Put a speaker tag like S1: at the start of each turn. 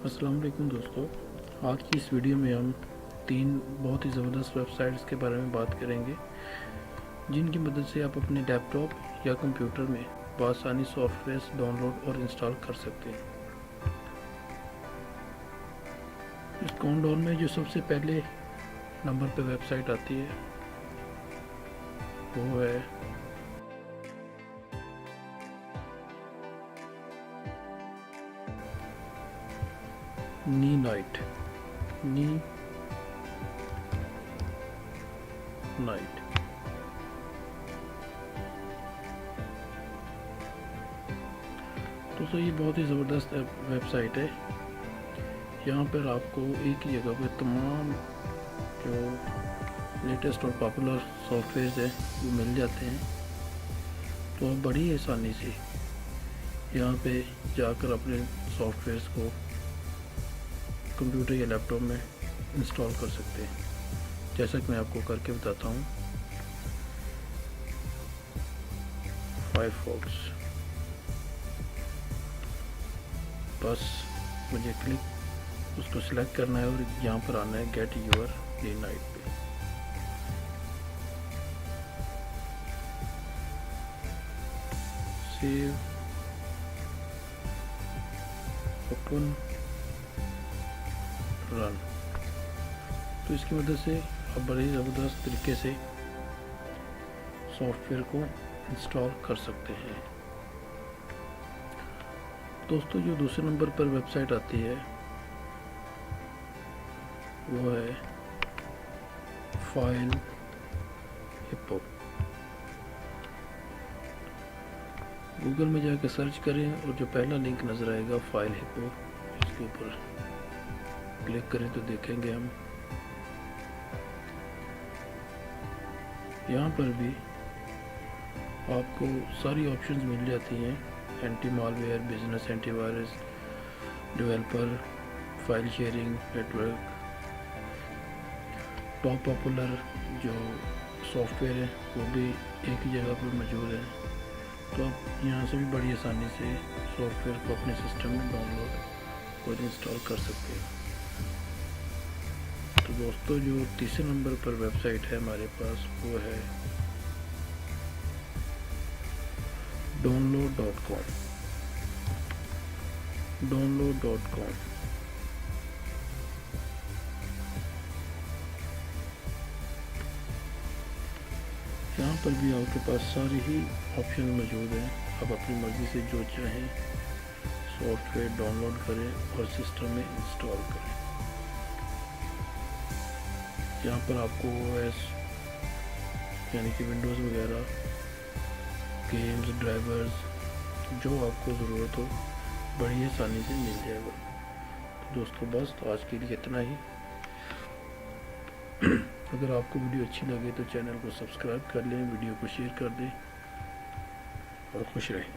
S1: अस्सलाम वालेकुम दोस्तों। आज की इस वीडियो में हम 3 बहुत ही ज़बरदस्त वेबसाइट्स के बारे में बात करेंगे जिनकी मदद से आप अपने लैपटॉप या कंप्यूटर में बआसानी सॉफ्टवेयर डाउनलोड और इंस्टॉल कर सकते हैं। इस काउंटडाउन में जो सबसे पहले नंबर पर वेबसाइट आती है वो है नीनाइट। दोस्तों ये बहुत ही ज़बरदस्त वेबसाइट है। यहाँ पर आपको एक ही जगह पर तमाम जो लेटेस्ट और पॉपुलर सॉफ्टवेयर है वो मिल जाते हैं। तो आप बड़ी आसानी से यहाँ पे जाकर अपने सॉफ्टवेयर्स को कंप्यूटर या लैपटॉप में इंस्टॉल कर सकते हैं, जैसा कि मैं आपको करके बताता हूँ। फायरफॉक्स, बस मुझे उसको सिलेक्ट करना है और यहाँ पर आना है गेट योर नीनाइट पे। Save, open, run. तो इसकी मदद से आप बड़े ज़बरदस्त तरीके से सॉफ्टवेयर को इंस्टॉल कर सकते हैं। दोस्तों जो दूसरे नंबर पर वेबसाइट आती है वो है फाइल हिप्पो। गूगल में जाकर सर्च करें और जो पहला लिंक नज़र आएगा फाइल हिप्पो, इसके ऊपर क्लिक करें तो देखेंगे हम यहाँ पर भी आपको सारी ऑप्शंस मिल जाती हैं। Anti malware, business antivirus, developer, file sharing network, top popular जो सॉफ्टवेयर है वो भी एक ही जगह पर मौजूद है। तो आप यहाँ से भी बड़ी आसानी से सॉफ्टवेयर को अपने सिस्टम में डाउनलोड और इंस्टॉल कर सकते हैं। तो दोस्तों जो तीसरे नंबर पर वेबसाइट है हमारे पास वो है download.com। यहाँ पर भी आपके पास सारी ही ऑप्शन मौजूद हैं। आप अपनी मर्ज़ी से जो चाहें सॉफ्टवेयर डाउनलोड करें और सिस्टम में इंस्टॉल करें। यहाँ पर आपको OS यानी कि विंडोज़ वगैरह, गेम्स, ड्राइवर्स, जो आपको ज़रूरत हो बड़ी आसानी से मिल जाएगा। तो दोस्तों बस तो आज के लिए इतना ही। अगर आपको वीडियो अच्छी लगे तो चैनल को सब्सक्राइब कर लें, वीडियो को शेयर कर दें और खुश रहें।